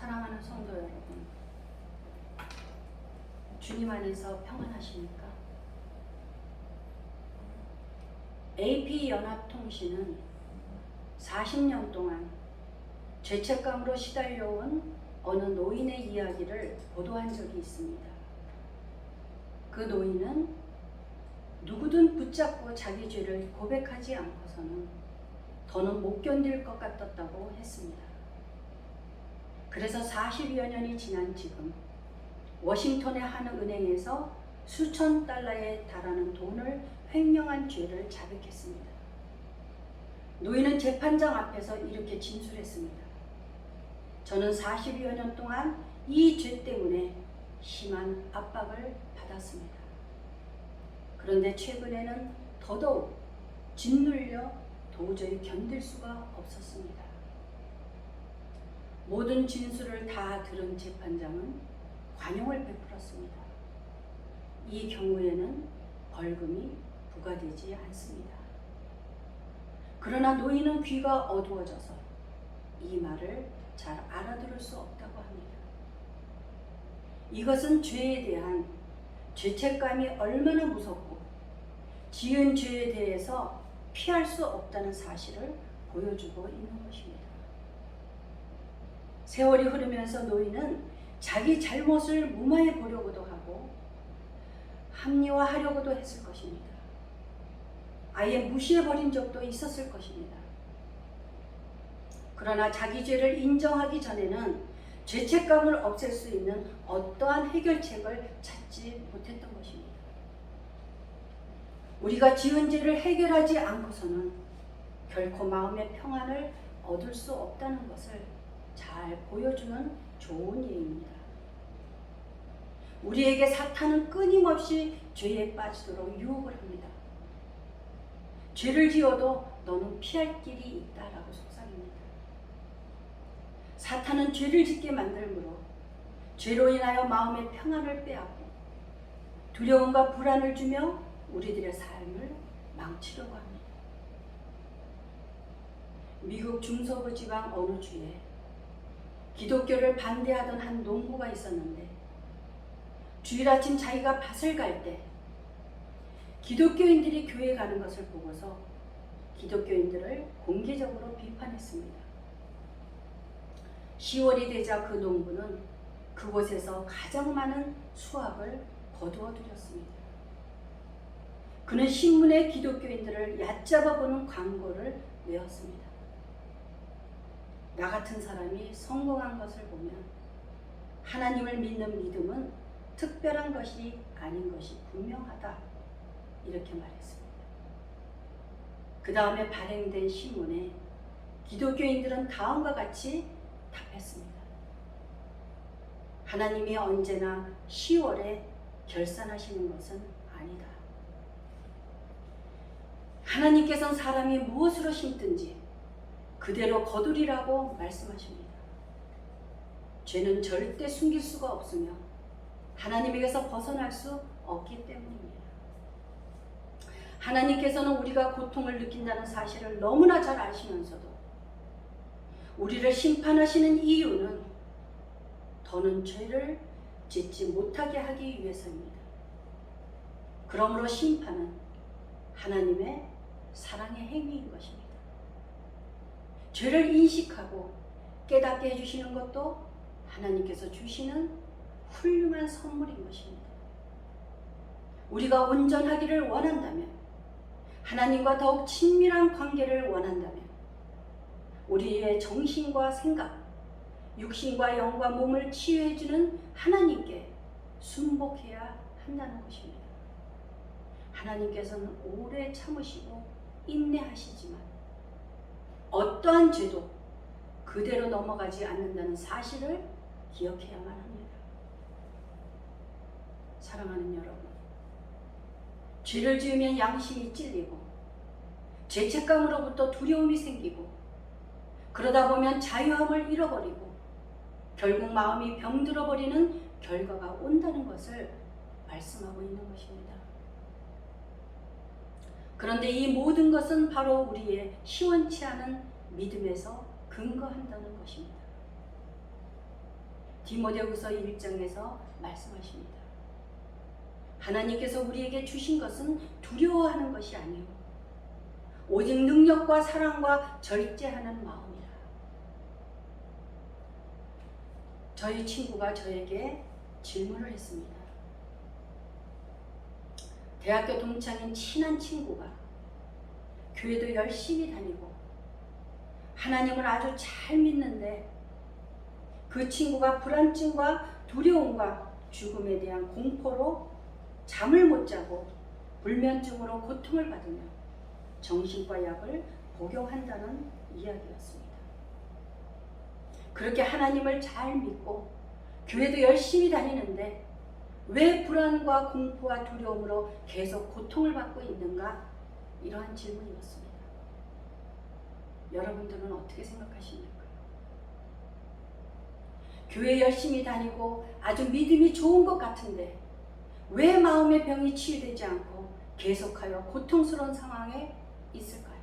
사랑하는 성도 여러분, 주님 안에서 평안하십니까? AP연합통신은 40년 동안 죄책감으로 시달려온 어느 노인의 이야기를 보도한 적이 있습니다. 그 노인은 누구든 붙잡고 자기 죄를 고백하지 않고서는 더는 못 견딜 것 같았다고 했습니다. 그래서 40여 년이 지난 지금 워싱턴의 한 은행에서 수천 달러에 달하는 돈을 횡령한 죄를 자백했습니다. 노인은 재판장 앞에서 이렇게 진술했습니다. 저는 40여 년 동안 이 죄 때문에 심한 압박을 받았습니다. 그런데 최근에는 더더욱 짓눌려 도저히 견딜 수가 없었습니다. 모든 진술을 다 들은 재판장은 관용을 베풀었습니다. 이 경우에는 벌금이 부과되지 않습니다. 그러나 노인은 귀가 어두워져서 이 말을 잘 알아들을 수 없다고 합니다. 이것은 죄에 대한 죄책감이 얼마나 무섭고 지은 죄에 대해서 피할 수 없다는 사실을 보여주고 있는 것입니다. 세월이 흐르면서 노인은 자기 잘못을 무마해 보려고도 하고 합리화하려고도 했을 것입니다. 아예 무시해버린 적도 있었을 것입니다. 그러나 자기 죄를 인정하기 전에는 죄책감을 없앨 수 있는 어떠한 해결책을 찾지 못했던 것입니다. 우리가 지은 죄를 해결하지 않고서는 결코 마음의 평안을 얻을 수 없다는 것을 잘 보여주는 좋은 예입니다. 우리에게 사탄은 끊임없이 죄에 빠지도록 유혹을 합니다. 죄를 지어도 너는 피할 길이 있다라고 속삭입니다. 사탄은 죄를 짓게 만들므로 죄로 인하여 마음의 평안을 빼앗고 두려움과 불안을 주며 우리들의 삶을 망치려고 합니다. 미국 중서부 지방 어느 주에 기독교를 반대하던 한 농부가 있었는데 주일 아침 자기가 밭을 갈 때 기독교인들이 교회 가는 것을 보고서 기독교인들을 공개적으로 비판했습니다. 10월이 되자 그 농부는 그곳에서 가장 많은 수확을 거두어 들였습니다. 그는 신문에 기독교인들을 얕잡아보는 광고를 내었습니다. 나 같은 사람이 성공한 것을 보면 하나님을 믿는 믿음은 특별한 것이 아닌 것이 분명하다. 이렇게 말했습니다. 그 다음에 발행된 신문에 기독교인들은 다음과 같이 답했습니다. 하나님이 언제나 10월에 결산하시는 것은 아니다. 하나님께서는 사람이 무엇으로 심든지 그대로 거두리라고 말씀하십니다. 죄는 절대 숨길 수가 없으며 하나님에게서 벗어날 수 없기 때문입니다. 하나님께서는 우리가 고통을 느낀다는 사실을 너무나 잘 아시면서도 우리를 심판하시는 이유는 더는 죄를 짓지 못하게 하기 위해서입니다. 그러므로 심판은 하나님의 사랑의 행위인 것입니다. 죄를 인식하고 깨닫게 해주시는 것도 하나님께서 주시는 훌륭한 선물인 것입니다. 우리가 온전하기를 원한다면, 하나님과 더욱 친밀한 관계를 원한다면 우리의 정신과 생각, 육신과 영과 몸을 치유해주는 하나님께 순복해야 한다는 것입니다. 하나님께서는 오래 참으시고 인내하시지만 어떠한 죄도 그대로 넘어가지 않는다는 사실을 기억해야만 합니다. 사랑하는 여러분, 죄를 지으면 양심이 찔리고 죄책감으로부터 두려움이 생기고 그러다 보면 자유함을 잃어버리고 결국 마음이 병들어버리는 결과가 온다는 것을 말씀하고 있는 것입니다. 그런데 이 모든 것은 바로 우리의 시원치 않은 믿음에서 근거한다는 것입니다. 디모데후서 1장에서 말씀하십니다. 하나님께서 우리에게 주신 것은 두려워하는 것이 아니요 오직 능력과 사랑과 절제하는 마음이라. 저희 친구가 저에게 질문을 했습니다. 대학교 동창인 친한 친구가 교회도 열심히 다니고 하나님을 아주 잘 믿는데 그 친구가 불안증과 두려움과 죽음에 대한 공포로 잠을 못 자고 불면증으로 고통을 받으며 정신과 약을 복용한다는 이야기였습니다. 그렇게 하나님을 잘 믿고 교회도 열심히 다니는데 왜 불안과 공포와 두려움으로 계속 고통을 받고 있는가? 이러한 질문이었습니다. 여러분들은 어떻게 생각하십니까? 교회 열심히 다니고 아주 믿음이 좋은 것 같은데 왜 마음의 병이 치유되지 않고 계속하여 고통스러운 상황에 있을까요?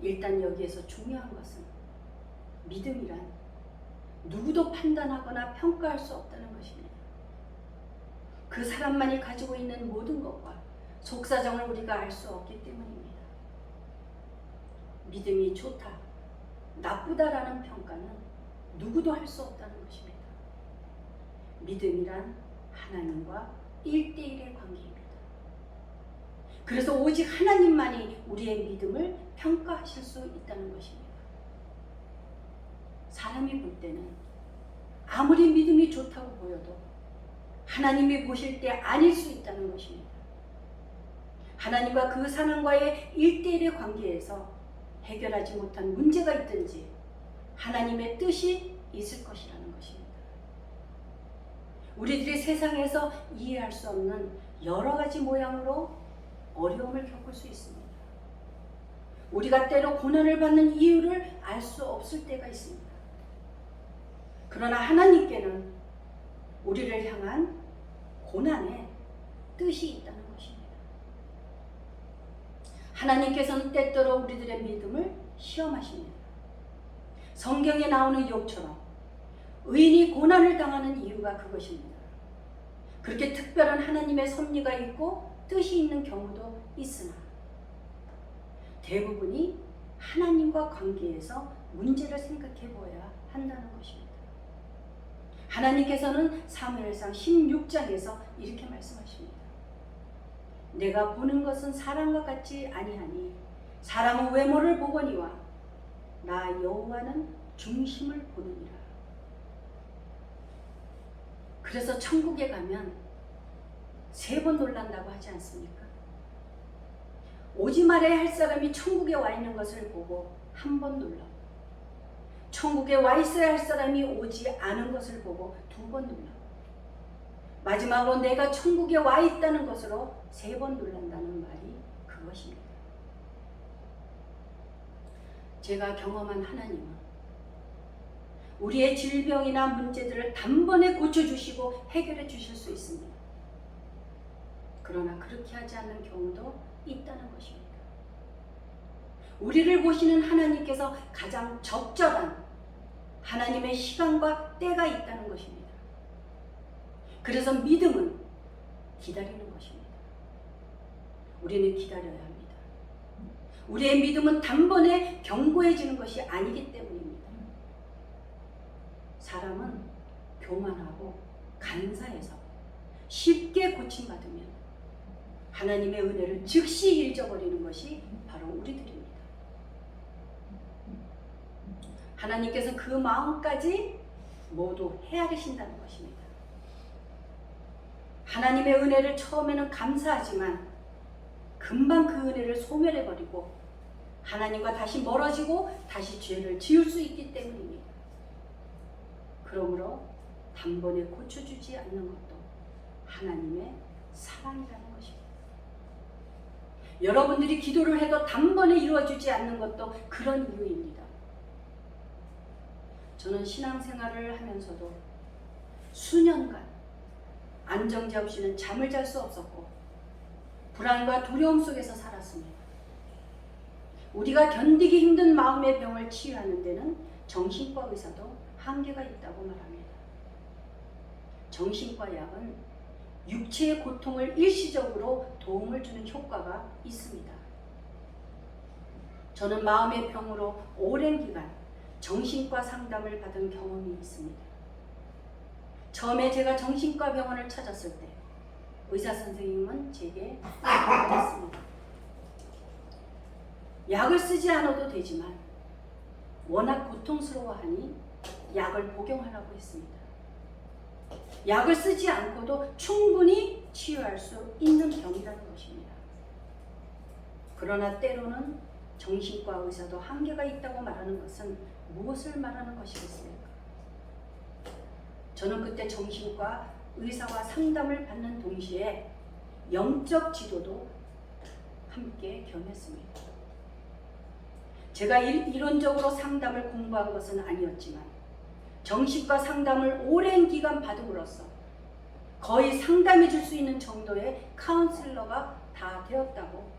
일단 여기에서 중요한 것은 믿음이란 누구도 판단하거나 평가할 수 없다는 것입니다. 그 사람만이 가지고 있는 모든 것과 속사정을 우리가 알 수 없기 때문입니다. 믿음이 좋다, 나쁘다라는 평가는 누구도 할 수 없다는 것입니다. 믿음이란 하나님과 1대1의 관계입니다. 그래서 오직 하나님만이 우리의 믿음을 평가하실 수 있다는 것입니다. 사람이 볼 때는 아무리 믿음이 좋다고 보여도 하나님이 보실 때 아닐 수 있다는 것입니다. 하나님과 그 사람과의 1대1의 관계에서 해결하지 못한 문제가 있든지 하나님의 뜻이 있을 것이라는 것입니다. 우리들이 세상에서 이해할 수 없는 여러 가지 모양으로 어려움을 겪을 수 있습니다. 우리가 때로 고난을 받는 이유를 알 수 없을 때가 있습니다. 그러나 하나님께는 우리를 향한 고난에 뜻이 있다는 것입니다. 하나님께서는 때때로 우리들의 믿음을 시험하십니다. 성경에 나오는 욥처럼 의인이 고난을 당하는 이유가 그것입니다. 그렇게 특별한 하나님의 섭리가 있고 뜻이 있는 경우도 있으나 대부분이 하나님과 관계에서 문제를 생각해 보아야 한다는 것입니다. 하나님께서는 사무엘상 16장에서 이렇게 말씀하십니다. 내가 보는 것은 사람과 같지 아니하니 사람은 외모를 보거니와 나 여호와는 중심을 보느니라. 그래서 천국에 가면 3번 놀란다고 하지 않습니까? 오지 말아야 할 사람이 천국에 와 있는 것을 보고 1번 놀라고, 천국에 와 있어야 할 사람이 오지 않은 것을 보고 2번 놀라고, 마지막으로 내가 천국에 와 있다는 것으로 3번 놀란다는 말이 그것입니다. 제가 경험한 하나님은 우리의 질병이나 문제들을 단번에 고쳐주시고 해결해 주실 수 있습니다. 그러나 그렇게 하지 않는 경우도 있다는 것입니다. 우리를 보시는 하나님께서 가장 적절한 하나님의 시간과 때가 있다는 것입니다. 그래서 믿음은 기다리는 것입니다. 우리는 기다려야 합니다. 우리의 믿음은 단번에 견고해지는 것이 아니기 때문입니다. 사람은 교만하고 간사해서 쉽게 고침받으면 하나님의 은혜를 즉시 잊어버리는 것이 바로 우리들입니다. 하나님께서 그 마음까지 모두 헤아리신다는 것입니다. 하나님의 은혜를 처음에는 감사하지만 금방 그 은혜를 소멸해버리고 하나님과 다시 멀어지고 다시 죄를 지을 수 있기 때문입니다. 그러므로 단번에 고쳐주지 않는 것도 하나님의 사랑이라는 것입니다. 여러분들이 기도를 해도 단번에 이루어지지 않는 것도 그런 이유입니다. 저는 신앙생활을 하면서도 수년간 안정자 없이는 잠을 잘 수 없었고 불안과 두려움 속에서 살았습니다. 우리가 견디기 힘든 마음의 병을 치유하는 데는 정신과 의사도 한계가 있다고 말합니다. 정신과 약은 육체의 고통을 일시적으로 도움을 주는 효과가 있습니다. 저는 마음의 병으로 오랜 기간 정신과 상담을 받은 경험이 있습니다. 처음에 제가 정신과 병원을 찾았을 때 의사 선생님은 제게 말했습니다. 약을 쓰지 않아도 되지만 워낙 고통스러워하니 약을 복용하라고 했습니다. 약을 쓰지 않고도 충분히 치유할 수 있는 병이라는 것입니다. 그러나 때로는 정신과 의사도 한계가 있다고 말하는 것은 무엇을 말하는 것이겠습니까? 저는 그때 정신과 의사와 상담을 받는 동시에 영적 지도도 함께 겸했습니다. 제가 이론적으로 상담을 공부한 것은 아니었지만 정신과 상담을 오랜 기간 받음으로써 거의 상담해 줄 수 있는 정도의 카운슬러가 다 되었다고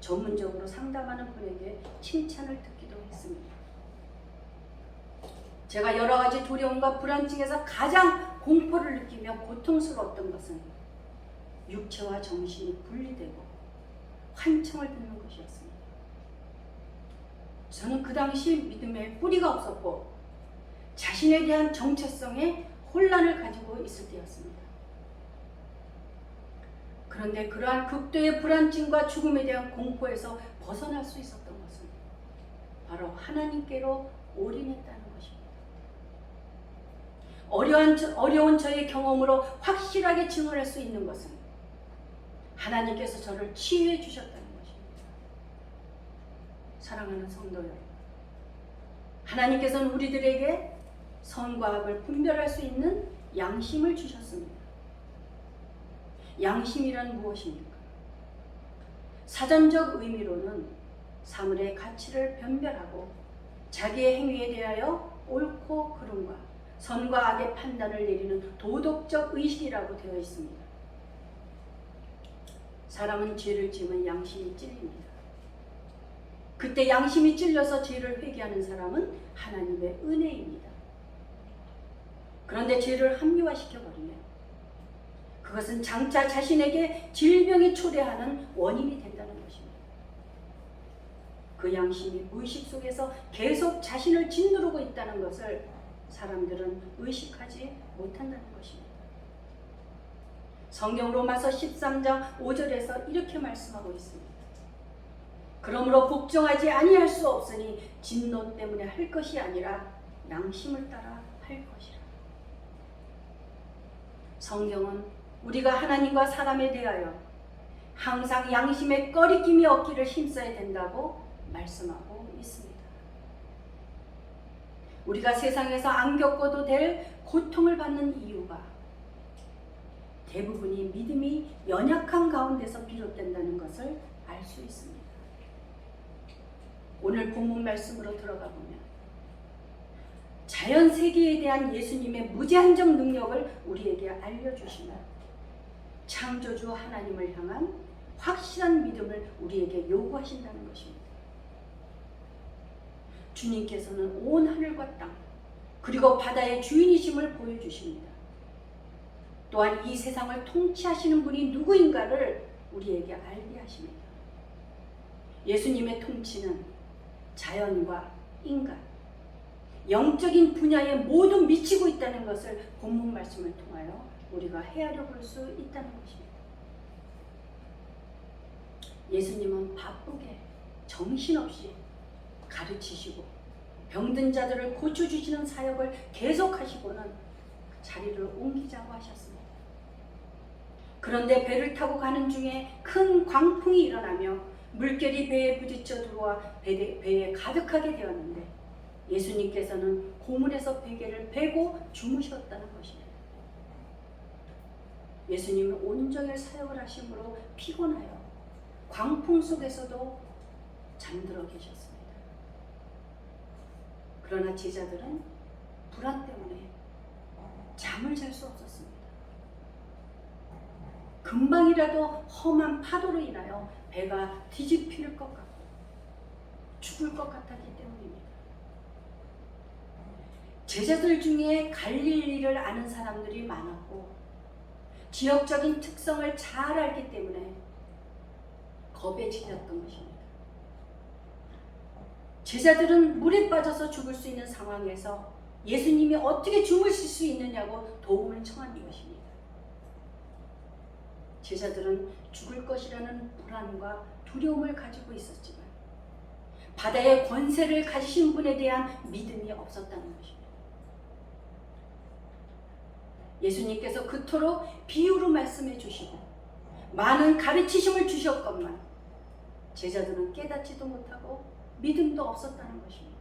전문적으로 상담하는 분에게 칭찬을 듣기도 했습니다. 제가 여러 가지 두려움과 불안증에서 가장 공포를 느끼며 고통스러웠던 것은 육체와 정신이 분리되고 환청을 듣는 것이었습니다. 저는 그 당시 믿음에 뿌리가 없었고 자신에 대한 정체성에 혼란을 가지고 있을 때였습니다. 그런데 그러한 극도의 불안증과 죽음에 대한 공포에서 벗어날 수 있었던 것은 바로 하나님께로 올인했다는 것입니다. 어려운 저의 경험으로 확실하게 증언할 수 있는 것은 하나님께서 저를 치유해 주셨다는 것입니다. 사랑하는 성도 여러분, 하나님께서는 우리들에게 선과 악을 분별할 수 있는 양심을 주셨습니다. 양심이란 무엇입니까? 사전적 의미로는 사물의 가치를 변별하고 자기의 행위에 대하여 옳고 그름과 선과 악의 판단을 내리는 도덕적 의식이라고 되어 있습니다. 사람은 죄를 지으면 양심이 찔립니다. 그때 양심이 찔려서 죄를 회개하는 사람은 하나님의 은혜입니다. 그런데 죄를 합리화시켜버리면 그것은 장차 자신에게 질병이 초래하는 원인이 된다는 것입니다. 그 양심이 무의식 속에서 계속 자신을 짓누르고 있다는 것을 사람들은 의식하지 못한다는 것입니다. 성경 로마서 13장 5절에서 이렇게 말씀하고 있습니다. 그러므로 복종하지 아니할 수 없으니 진노 때문에 할 것이 아니라 양심을 따라 할 것이라. 성경은 우리가 하나님과 사람에 대하여 항상 양심의 꺼리낌이 없기를 힘써야 된다고 말씀하고 있습니다. 우리가 세상에서 안 겪어도 될 고통을 받는 이유가 대부분이 믿음이 연약한 가운데서 비롯된다는 것을 알 수 있습니다. 오늘 본문 말씀으로 들어가 보면 자연 세계에 대한 예수님의 무제한적 능력을 우리에게 알려주시며 창조주 하나님을 향한 확실한 믿음을 우리에게 요구하신다는 것입니다. 주님께서는 온 하늘과 땅 그리고 바다의 주인이심을 보여주십니다. 또한 이 세상을 통치하시는 분이 누구인가를 우리에게 알게 하십니다. 예수님의 통치는 자연과 인간, 영적인 분야에 모두 미치고 있다는 것을 본문 말씀을 통하여 우리가 헤아려 볼 수 있다는 것입니다. 예수님은 바쁘게 정신없이 가르치시고 병든 자들을 고쳐주시는 사역을 계속하시고는 자리를 옮기자고 하셨습니다. 그런데 배를 타고 가는 중에 큰 광풍이 일어나며 물결이 배에 부딪혀 들어와 배에 가득하게 되었는데 예수님께서는 고문에서 베개를 베고 주무셨다는 것입니다. 예수님은 온종일 사역을 하심으로 피곤하여 광풍 속에서도 잠들어 계셨습니다. 그러나 제자들은 불안 때문에 잠을 잘 수 없었습니다. 금방이라도 험한 파도로 인하여 배가 뒤집힐 것 같고 죽을 것 같았기 때문입니다. 제자들 중에 갈릴리를 아는 사람들이 많았고 지역적인 특성을 잘 알기 때문에 겁에 질렸던 것입니다. 제자들은 물에 빠져서 죽을 수 있는 상황에서 예수님이 어떻게 주무실 수 있느냐고 도움을 청한 것입니다. 제자들은 죽을 것이라는 불안과 두려움을 가지고 있었지만 바다의 권세를 가지신 분에 대한 믿음이 없었다는 것입니다. 예수님께서 그토록 비유로 말씀해 주시고 많은 가르치심을 주셨건만 제자들은 깨닫지도 못하고 믿음도 없었다는 것입니다.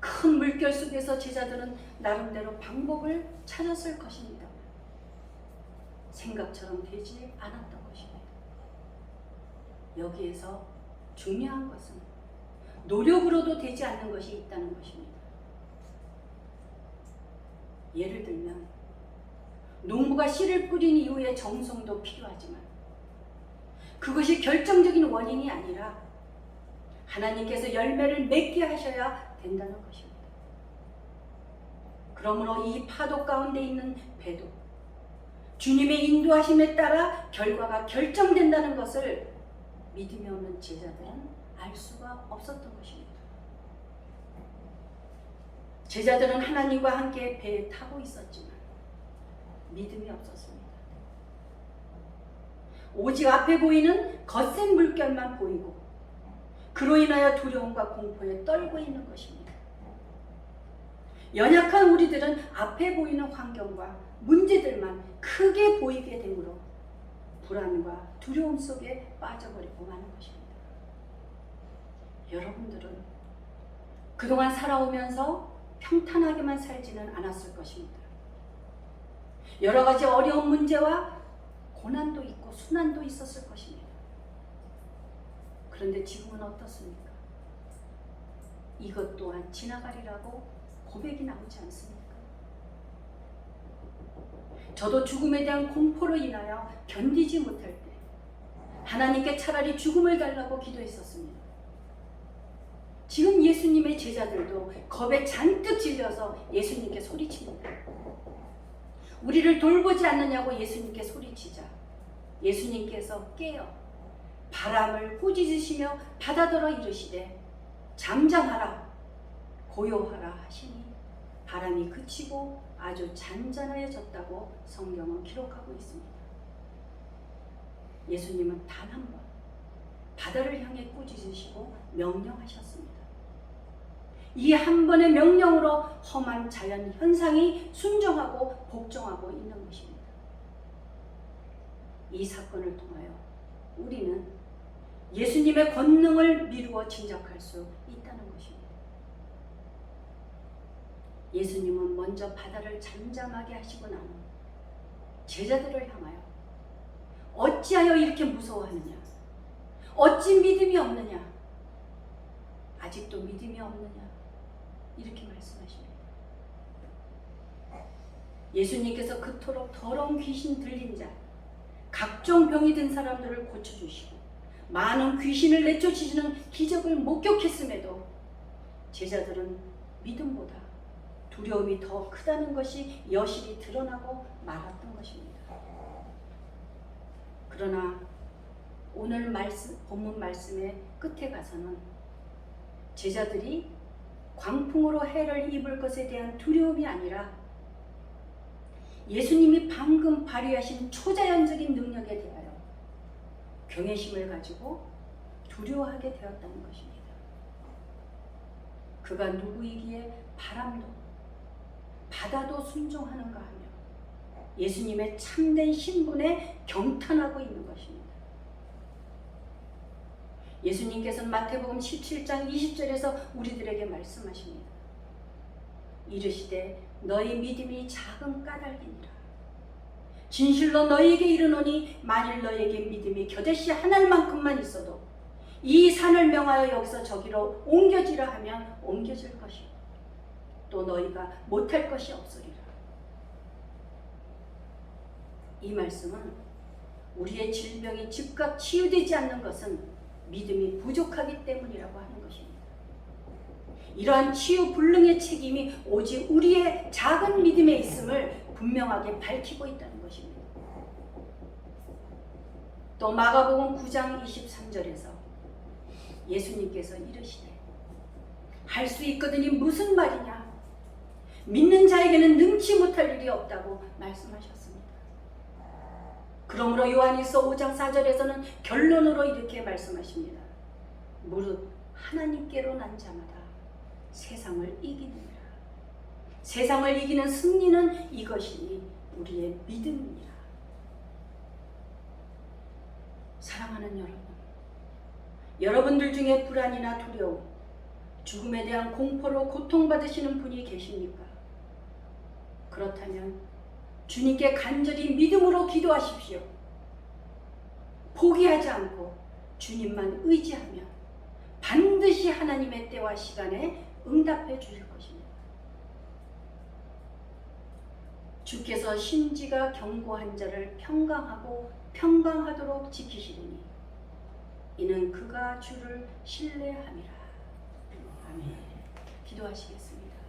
큰 물결 속에서 제자들은 나름대로 방법을 찾았을 것입니다. 생각처럼 되지 않았던 것입니다. 여기에서 중요한 것은 노력으로도 되지 않는 것이 있다는 것입니다. 예를 들면 농부가 씨를 뿌린 이후에 정성도 필요하지만 그것이 결정적인 원인이 아니라 하나님께서 열매를 맺게 하셔야 된다는 것입니다. 그러므로 이 파도 가운데 있는 배도 주님의 인도하심에 따라 결과가 결정된다는 것을 믿음이 없는 제자들은 알 수가 없었던 것입니다. 제자들은 하나님과 함께 배에 타고 있었지만 믿음이 없었습니다. 오직 앞에 보이는 거센 물결만 보이고 그로 인하여 두려움과 공포에 떨고 있는 것입니다. 연약한 우리들은 앞에 보이는 환경과 문제들만 크게 보이게 되므로 불안과 두려움 속에 빠져버리고 마는 것입니다. 여러분들은 그동안 살아오면서 평탄하게만 살지는 않았을 것입니다. 여러 가지 어려운 문제와 고난도 있고 순환도 있었을 것입니다. 그런데 지금은 어떻습니까? 이것 또한 지나가리라고 고백이 나오지 않습니까? 저도 죽음에 대한 공포로 인하여 견디지 못할 때 하나님께 차라리 죽음을 달라고 기도했었습니다. 지금 예수님의 제자들도 겁에 잔뜩 질려서 예수님께 소리칩니다. 우리를 돌보지 않느냐고 예수님께 소리치자 예수님께서 깨어 바람을 꾸짖으시며 바다더러 이르시되 잠잠하라 고요하라 하시니 바람이 그치고 아주 잔잔해졌다고 성경은 기록하고 있습니다. 예수님은 단 한 번 바다를 향해 꾸짖으시고 명령하셨습니다. 이 한 번의 명령으로 험한 자연 현상이 순종하고 복종하고 있는 것입니다. 이 사건을 통하여 우리는 예수님의 권능을 미루어 짐작할 수 있다는 것입니다. 예수님은 먼저 바다를 잠잠하게 하시고 난 후 제자들을 향하여 어찌하여 이렇게 무서워하느냐? 어찌 믿음이 없느냐? 아직도 믿음이 없느냐? 이렇게 말씀하십니다. 예수님께서 그토록 더러운 귀신 들린 자, 각종 병이 든 사람들을 고쳐주시고 많은 귀신을 내쫓으시는 기적을 목격했음에도 제자들은 믿음보다 두려움이 더 크다는 것이 여실히 드러나고 말았던 것입니다. 그러나 오늘 본문 말씀의 끝에 가서는 제자들이 광풍으로 해를 입을 것에 대한 두려움이 아니라 예수님이 방금 발휘하신 초자연적인 능력에 대하여 경외심을 가지고 두려워하게 되었다는 것입니다. 그가 누구이기에 바람도 바다도 순종하는가 하며 예수님의 참된 신분에 경탄하고 있는 것입니다. 예수님께서는 마태복음 17장 20절에서 우리들에게 말씀하십니다. 이르시되 너희 믿음이 작은 까닭이니라. 진실로 너희에게 이르노니 만일 너희에게 믿음이 겨자씨 한 알만큼만 있어도 이 산을 명하여 여기서 저기로 옮겨지라 하면 옮겨질 것이고 또 너희가 못할 것이 없으리라. 이 말씀은 우리의 질병이 즉각 치유되지 않는 것은 믿음이 부족하기 때문이라고 하는 것입니다. 이러한 치유 불능의 책임이 오직 우리의 작은 믿음에 있음을 분명하게 밝히고 있다는 것입니다. 또 마가복음 9장 23절에서 예수님께서 이르시되 할 수 있거든이 무슨 말이냐? 믿는 자에게는 능치 못할 일이 없다고 말씀하셨습니다. 그러므로 요한일서 5장 4절에서는 결론으로 이렇게 말씀하십니다. 무릇 하나님께로 난 자마다 세상을 이기느니라. 세상을 이기는 승리는 이것이니 우리의 믿음이니라. 사랑하는 여러분, 여러분들 중에 불안이나 두려움, 죽음에 대한 공포로 고통받으시는 분이 계십니까? 그렇다면 주님께 간절히 믿음으로 기도하십시오. 포기하지 않고 주님만 의지하면 반드시 하나님의 때와 시간에 응답해 주실 것입니다. 주께서 심지가 견고한 자를 평강하고 평강하도록 지키시리니 이는 그가 주를 신뢰함이라. 아멘. 기도하시겠습니다.